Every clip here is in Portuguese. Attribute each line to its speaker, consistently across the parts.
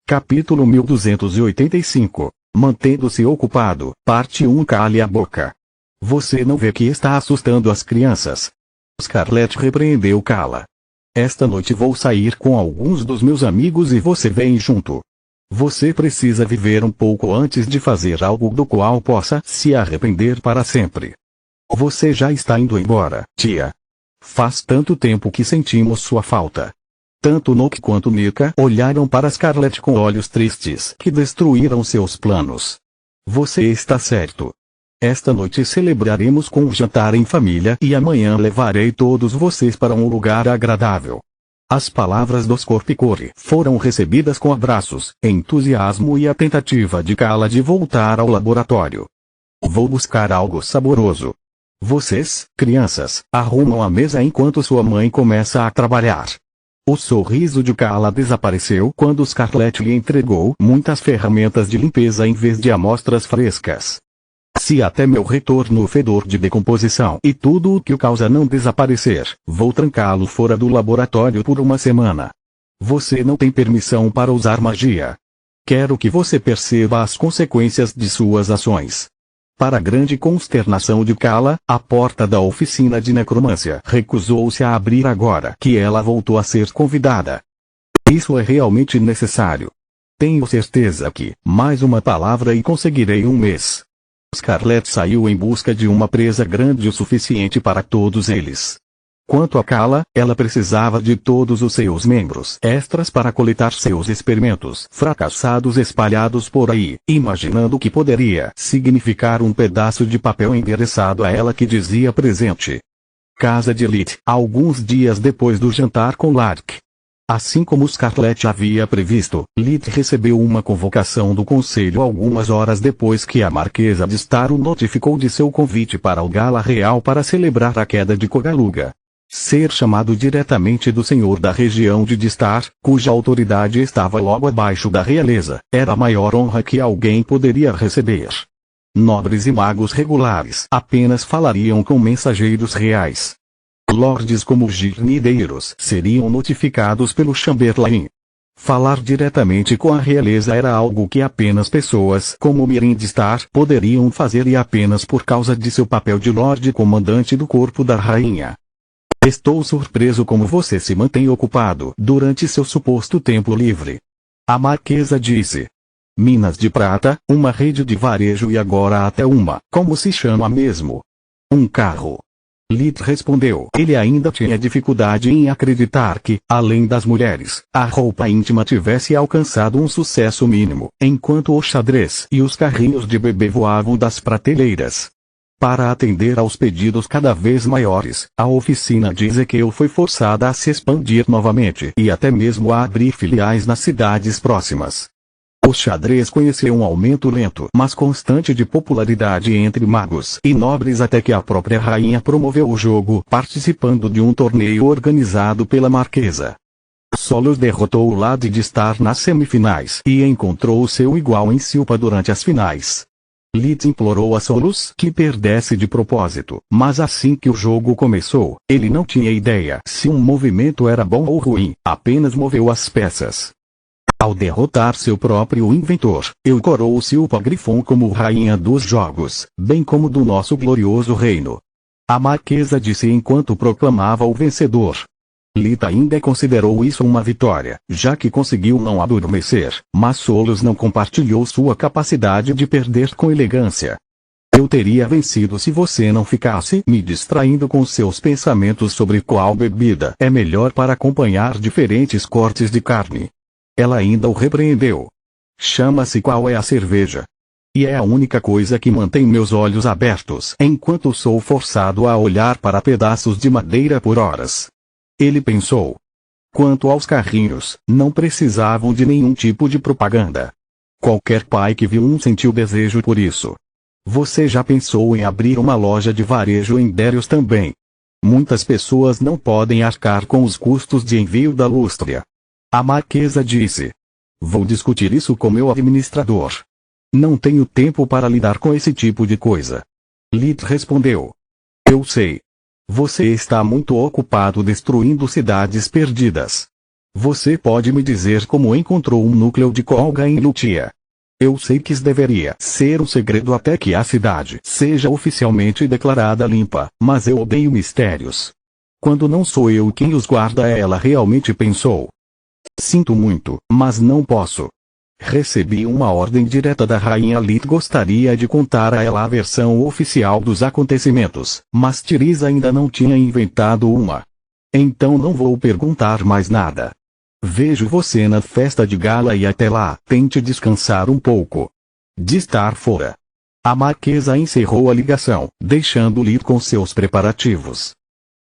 Speaker 1: Capítulo 1285. Mantendo-se ocupado, parte 1. Cale a boca. Você não vê que está assustando as crianças? Scarlett repreendeu Kala. Esta noite vou sair com alguns dos meus amigos e você vem junto. Você precisa viver um pouco antes de fazer algo do qual possa se arrepender para sempre. Você já está indo embora, tia. Faz tanto tempo que sentimos sua falta. Tanto Nook quanto Nika olharam para Scarlett com olhos tristes que destruíram seus planos. Você está certo. Esta noite celebraremos com um jantar em família e amanhã levarei todos vocês para um lugar agradável. As palavras dos Corpicore foram recebidas com abraços, entusiasmo e a tentativa de Kala de voltar ao laboratório. Vou buscar algo saboroso. Vocês, crianças, arrumam a mesa enquanto sua mãe começa a trabalhar. O sorriso de Kala desapareceu quando Scarlett lhe entregou muitas ferramentas de limpeza em vez de amostras frescas. Se até meu retorno o fedor de decomposição e tudo o que o causa não desaparecer, vou trancá-lo fora do laboratório por uma semana. Você não tem permissão para usar magia. Quero que você perceba as consequências de suas ações. Para grande consternação de Kala, a porta da oficina de necromância recusou-se a abrir agora que ela voltou a ser convidada. Isso é realmente necessário. Tenho certeza que, mais uma palavra e conseguirei um mês. Scarlett saiu em busca de uma presa grande o suficiente para todos eles. Quanto a Kala, ela precisava de todos os seus membros extras para coletar seus experimentos fracassados espalhados por aí, imaginando que poderia significar um pedaço de papel endereçado a ela que dizia presente. Casa de Lith, alguns dias depois do jantar com Lark. Assim como Scarlett havia previsto, Lith recebeu uma convocação do conselho algumas horas depois que a Marquesa de Star o notificou de seu convite para o Gala Real para celebrar a queda de Kogaluga. Ser chamado diretamente do senhor da região de Distar, cuja autoridade estava logo abaixo da realeza, era a maior honra que alguém poderia receber. Nobres e magos regulares apenas falariam com mensageiros reais. Lordes como girnideiros seriam notificados pelo Chamberlain. Falar diretamente com a realeza era algo que apenas pessoas como Mirin Distar poderiam fazer e apenas por causa de seu papel de Lorde Comandante do Corpo da Rainha. Estou surpreso como você se mantém ocupado durante seu suposto tempo livre. A Marquesa disse. Minas de Prata, uma rede de varejo e agora até uma, como se chama mesmo? Um carro. Lith respondeu. Ele ainda tinha dificuldade em acreditar que, além das mulheres, a roupa íntima tivesse alcançado um sucesso mínimo, enquanto o xadrez e os carrinhos de bebê voavam das prateleiras. Para atender aos pedidos cada vez maiores, a oficina de Ezequiel foi forçada a se expandir novamente e até mesmo a abrir filiais nas cidades próximas. O xadrez conheceu um aumento lento mas constante de popularidade entre magos e nobres até que a própria rainha promoveu o jogo participando de um torneio organizado pela Marquesa. Solos derrotou o Lade de Star nas semifinais e encontrou seu igual em Silpa durante as finais. Lith implorou a Solos que perdesse de propósito, mas assim que o jogo começou, ele não tinha ideia se um movimento era bom ou ruim, apenas moveu as peças. Ao derrotar seu próprio inventor, eu coroou Silpa Griffon como rainha dos jogos, bem como do nosso glorioso reino. A Marquesa disse enquanto proclamava o vencedor. Lith ainda considerou isso uma vitória, já que conseguiu não adormecer, mas Solos não compartilhou sua capacidade de perder com elegância. Eu teria vencido se você não ficasse me distraindo com seus pensamentos sobre qual bebida é melhor para acompanhar diferentes cortes de carne. Ela ainda o repreendeu. Chama-se qual é a cerveja. E é a única coisa que mantém meus olhos abertos enquanto sou forçado a olhar para pedaços de madeira por horas. Ele pensou. Quanto aos carrinhos, não precisavam de nenhum tipo de propaganda. Qualquer pai que viu um sentiu desejo por isso. Você já pensou em abrir uma loja de varejo em Darius também? Muitas pessoas não podem arcar com os custos de envio da Lústria. A Marquesa disse. Vou discutir isso com meu administrador. Não tenho tempo para lidar com esse tipo de coisa. Lith respondeu. Eu sei. Você está muito ocupado destruindo cidades perdidas. Você pode me dizer como encontrou um núcleo de Colga em Lutia? Eu sei que isso deveria ser um segredo até que a cidade seja oficialmente declarada limpa, mas eu odeio mistérios. Quando não sou eu quem os guarda, ela realmente pensou. Sinto muito, mas não posso. Recebi uma ordem direta da rainha Lith. Gostaria de contar a ela a versão oficial dos acontecimentos, mas Tiris ainda não tinha inventado uma. Então não vou perguntar mais nada. Vejo você na festa de gala e até lá, tente descansar um pouco. De estar fora. A marquesa encerrou a ligação, deixando Lith com seus preparativos.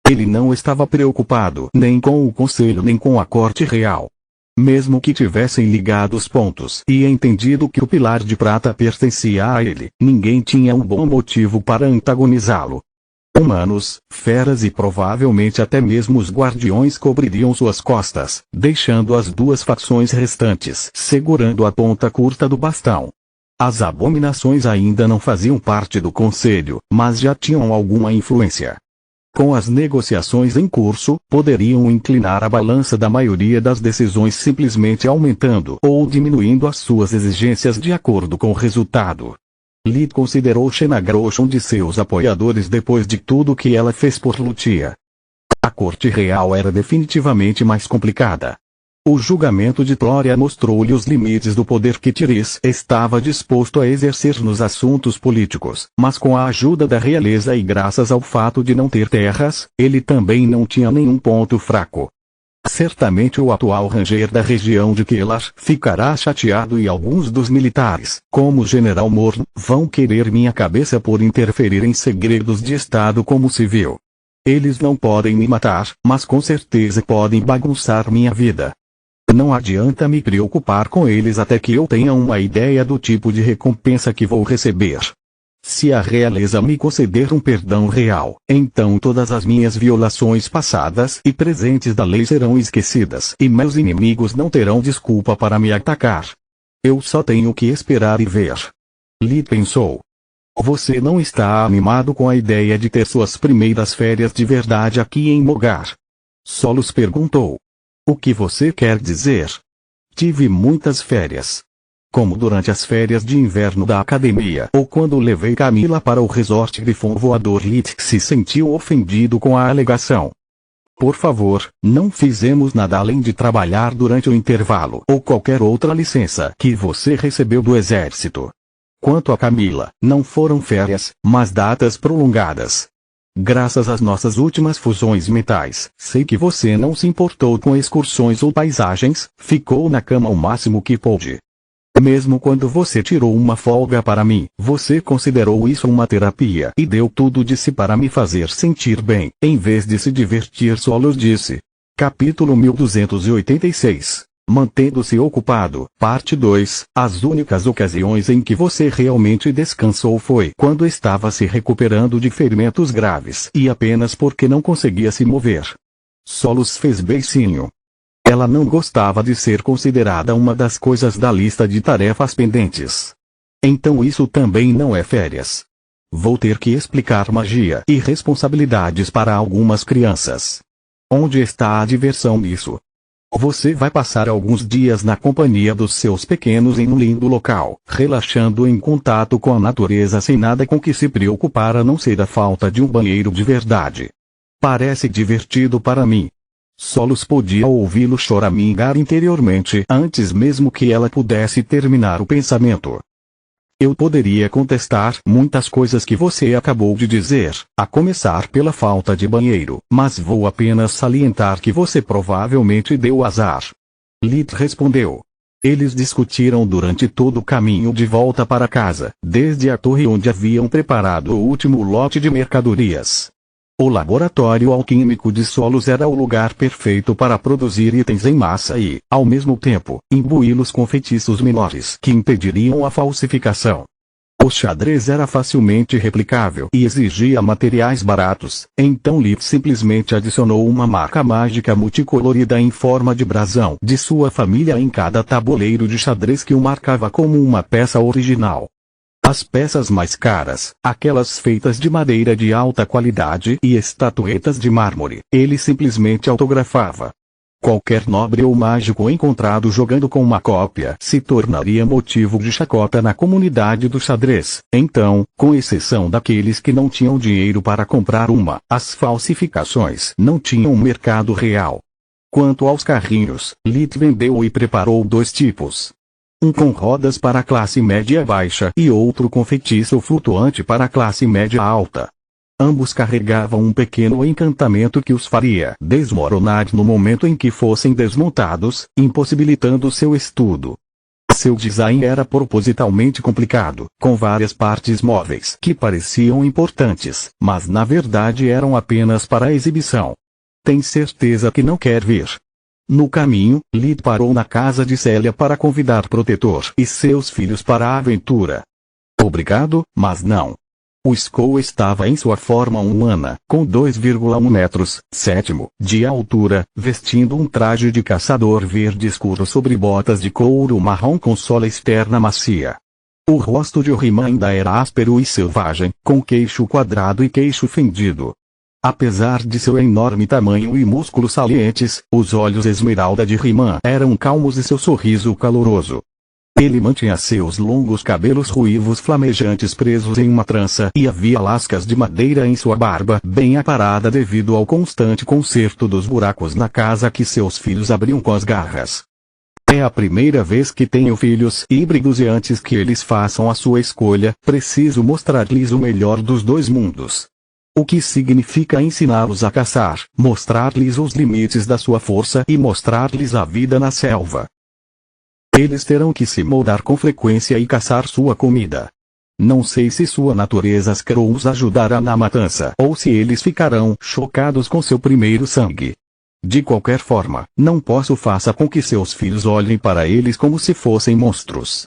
Speaker 1: Ele não estava preocupado nem com o conselho nem com a corte real. Mesmo que tivessem ligado os pontos e entendido que o pilar de prata pertencia a ele, ninguém tinha um bom motivo para antagonizá-lo. Humanos, feras e provavelmente até mesmo os guardiões cobririam suas costas, deixando as duas facções restantes segurando a ponta curta do bastão. As abominações ainda não faziam parte do conselho, mas já tinham alguma influência. Com as negociações em curso, poderiam inclinar a balança da maioria das decisões simplesmente aumentando ou diminuindo as suas exigências de acordo com o resultado. Lith considerou Shenagrosh um de seus apoiadores depois de tudo que ela fez por Lutia. A corte real era definitivamente mais complicada. O julgamento de Tloria mostrou-lhe os limites do poder que Tiris estava disposto a exercer nos assuntos políticos, mas com a ajuda da realeza e graças ao fato de não ter terras, ele também não tinha nenhum ponto fraco. Certamente o atual ranger da região de Kelar ficará chateado e alguns dos militares, como o general Morn, vão querer minha cabeça por interferir em segredos de Estado como civil. Eles não podem me matar, mas com certeza podem bagunçar minha vida. Não adianta me preocupar com eles até que eu tenha uma ideia do tipo de recompensa que vou receber. Se a realeza me conceder um perdão real, então todas as minhas violações passadas e presentes da lei serão esquecidas e meus inimigos não terão desculpa para me atacar. Eu só tenho que esperar e ver. Lith pensou. Você não está animado com a ideia de ter suas primeiras férias de verdade aqui em Mogar? Solos perguntou. O que você quer dizer? Tive muitas férias. Como durante as férias de inverno da academia ou quando levei Camila para o resort Grifon Voador. Lith se sentiu ofendido com a alegação. Por favor, não fizemos nada além de trabalhar durante o intervalo ou qualquer outra licença que você recebeu do exército. Quanto a Camila, não foram férias, mas datas prolongadas. Graças às nossas últimas fusões mentais, sei que você não se importou com excursões ou paisagens, ficou na cama o máximo que pôde. Mesmo quando você tirou uma folga para mim, você considerou isso uma terapia e deu tudo de si para me fazer sentir bem, em vez de se divertir. Solos disse. Capítulo 1286. Mantendo-se ocupado, parte 2, as únicas ocasiões em que você realmente descansou foi quando estava se recuperando de ferimentos graves e apenas porque não conseguia se mover. Solos fez beicinho. Ela não gostava de ser considerada uma das coisas da lista de tarefas pendentes. Então isso também não é férias. Vou ter que explicar magia e responsabilidades para algumas crianças. Onde está a diversão nisso? Você vai passar alguns dias na companhia dos seus pequenos em um lindo local, relaxando em contato com a natureza sem nada com que se preocupar a não ser a falta de um banheiro de verdade. Parece divertido para mim. Solos podia ouvi-lo choramingar interiormente antes mesmo que ela pudesse terminar o pensamento. Eu poderia contestar muitas coisas que você acabou de dizer, a começar pela falta de banheiro, mas vou apenas salientar que você provavelmente deu azar. Lith respondeu. Eles discutiram durante todo o caminho de volta para casa, desde a torre onde haviam preparado o último lote de mercadorias. O laboratório alquímico de Solos era o lugar perfeito para produzir itens em massa e, ao mesmo tempo, imbuí-los com feitiços menores que impediriam a falsificação. O xadrez era facilmente replicável e exigia materiais baratos, então Lith simplesmente adicionou uma marca mágica multicolorida em forma de brasão de sua família em cada tabuleiro de xadrez que o marcava como uma peça original. As peças mais caras, aquelas feitas de madeira de alta qualidade e estatuetas de mármore, ele simplesmente autografava. Qualquer nobre ou mágico encontrado jogando com uma cópia se tornaria motivo de chacota na comunidade do xadrez. Então, com exceção daqueles que não tinham dinheiro para comprar uma, as falsificações não tinham mercado real. Quanto aos carrinhos, Lit vendeu e preparou 2 tipos. Um com rodas para a classe média baixa e outro com feitiço flutuante para a classe média alta. Ambos carregavam um pequeno encantamento que os faria desmoronar no momento em que fossem desmontados, impossibilitando seu estudo. Seu design era propositalmente complicado, com várias partes móveis que pareciam importantes, mas na verdade eram apenas para exibição. Tem certeza que não quer vir? No caminho, Lit parou na casa de Célia para convidar Protetor e seus filhos para a aventura. Obrigado, mas não. O Skull estava em sua forma humana, com 2,1 metros, sétimo, de altura, vestindo um traje de caçador verde escuro sobre botas de couro marrom com sola externa macia. O rosto de He-Man ainda era áspero e selvagem, com queixo quadrado e queixo fendido. Apesar de seu enorme tamanho e músculos salientes, os olhos esmeralda de He-Man eram calmos e seu sorriso caloroso. Ele mantinha seus longos cabelos ruivos flamejantes presos em uma trança e havia lascas de madeira em sua barba bem aparada devido ao constante conserto dos buracos na casa que seus filhos abriam com as garras. É a primeira vez que tenho filhos híbridos e antes que eles façam a sua escolha, preciso mostrar-lhes o melhor dos 2 mundos. O que significa ensiná-los a caçar, mostrar-lhes os limites da sua força e mostrar-lhes a vida na selva. Eles terão que se moldar com frequência e caçar sua comida. Não sei se sua natureza os ajudará na matança ou se eles ficarão chocados com seu primeiro sangue. De qualquer forma, não posso faça com que seus filhos olhem para eles como se fossem monstros.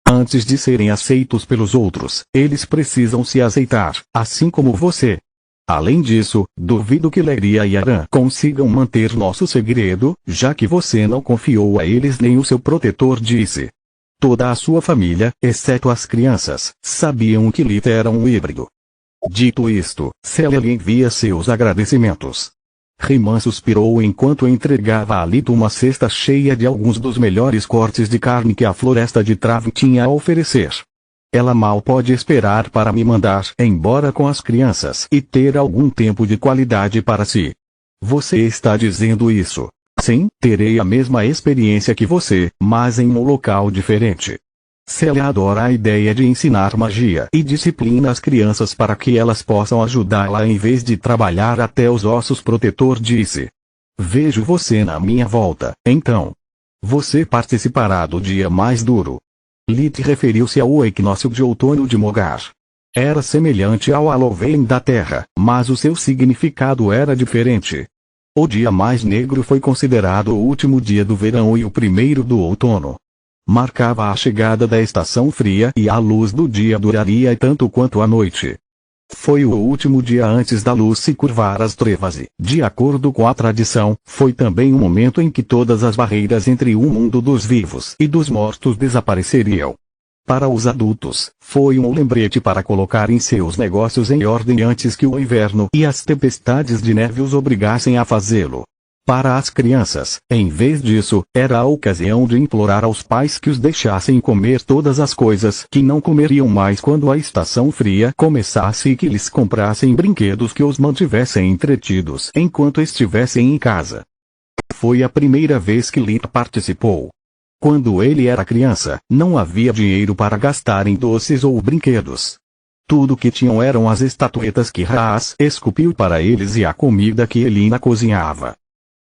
Speaker 1: Antes de serem aceitos pelos outros, eles precisam se aceitar, assim como você. Além disso, duvido que Leria e Aran consigam manter nosso segredo, já que você não confiou a eles nem o seu protetor disse. Toda a sua família, exceto as crianças, sabiam que Lit era um híbrido. Dito isto, Célia lhe envia seus agradecimentos. He-Man suspirou enquanto entregava a Lit uma cesta cheia de alguns dos melhores cortes de carne que a floresta de Trav tinha a oferecer. Ela mal pode esperar para me mandar embora com as crianças e ter algum tempo de qualidade para si. Você está dizendo isso? Sim, terei a mesma experiência que você, mas em um local diferente. Célia adora a ideia de ensinar magia e disciplina às crianças para que elas possam ajudá-la em vez de trabalhar até os ossos. Protetor disse. Vejo você na minha volta, então. Você participará do dia mais duro. Lit referiu-se ao equinócio de outono de Mogar. Era semelhante ao Halloween da Terra, mas o seu significado era diferente. O dia mais negro foi considerado o último dia do verão e o primeiro do outono. Marcava a chegada da estação fria e a luz do dia duraria tanto quanto a noite. Foi o último dia antes da luz se curvar às trevas e, de acordo com a tradição, foi também o momento em que todas as barreiras entre o mundo dos vivos e dos mortos desapareceriam. Para os adultos, foi um lembrete para colocarem seus negócios em ordem antes que o inverno e as tempestades de neve os obrigassem a fazê-lo. Para as crianças, em vez disso, era a ocasião de implorar aos pais que os deixassem comer todas as coisas que não comeriam mais quando a estação fria começasse e que lhes comprassem brinquedos que os mantivessem entretidos enquanto estivessem em casa. Foi a primeira vez que Lit participou. Quando ele era criança, não havia dinheiro para gastar em doces ou brinquedos. Tudo que tinham eram as estatuetas que Haas esculpiu para eles e a comida que Elina cozinhava.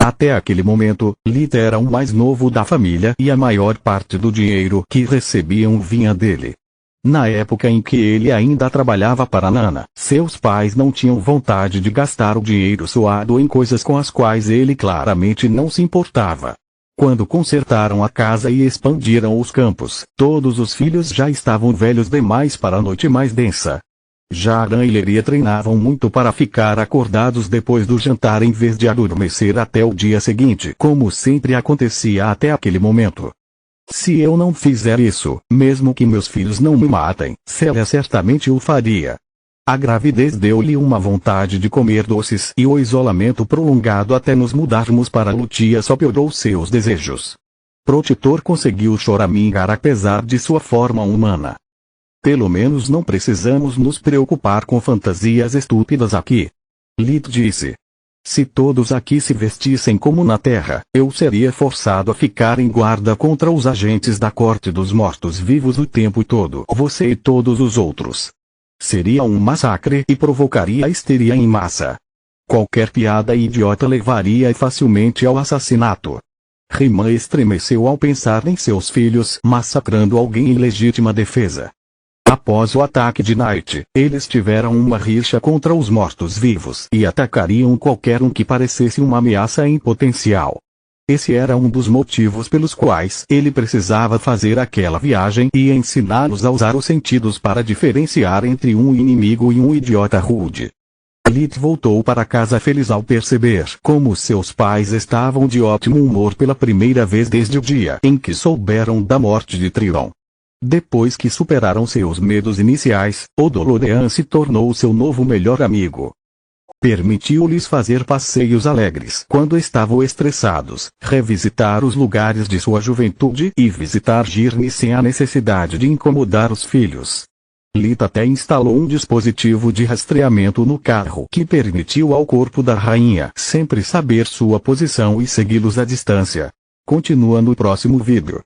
Speaker 1: Até aquele momento, Lit era o mais novo da família e a maior parte do dinheiro que recebiam vinha dele. Na época em que ele ainda trabalhava para Nana, seus pais não tinham vontade de gastar o dinheiro suado em coisas com as quais ele claramente não se importava. Quando consertaram a casa e expandiram os campos, todos os filhos já estavam velhos demais para a noite mais densa. Já Aran e Leria treinavam muito para ficar acordados depois do jantar em vez de adormecer até o dia seguinte, como sempre acontecia até aquele momento. Se eu não fizer isso, mesmo que meus filhos não me matem, Célia certamente o faria. A gravidez deu-lhe uma vontade de comer doces e o isolamento prolongado até nos mudarmos para Lutia só piorou seus desejos. Protetor conseguiu choramingar apesar de sua forma humana. Pelo menos não precisamos nos preocupar com fantasias estúpidas aqui. Lid disse. Se todos aqui se vestissem como na Terra, eu seria forçado a ficar em guarda contra os agentes da Corte dos Mortos-Vivos o tempo todo. Você e todos os outros. Seria um massacre e provocaria histeria em massa. Qualquer piada idiota levaria facilmente ao assassinato. Rayman estremeceu ao pensar em seus filhos massacrando alguém em legítima defesa. Após o ataque de Night, eles tiveram uma rixa contra os mortos-vivos e atacariam qualquer um que parecesse uma ameaça em potencial. Esse era um dos motivos pelos quais ele precisava fazer aquela viagem e ensiná-los a usar os sentidos para diferenciar entre um inimigo e um idiota rude. Lid voltou para casa feliz ao perceber como seus pais estavam de ótimo humor pela primeira vez desde o dia em que souberam da morte de Trion. Depois que superaram seus medos iniciais, o Dolorean se tornou seu novo melhor amigo. Permitiu-lhes fazer passeios alegres quando estavam estressados, revisitar os lugares de sua juventude e visitar Girne sem a necessidade de incomodar os filhos. Lita até instalou um dispositivo de rastreamento no carro que permitiu ao corpo da rainha sempre saber sua posição e segui-los à distância. Continua no próximo vídeo.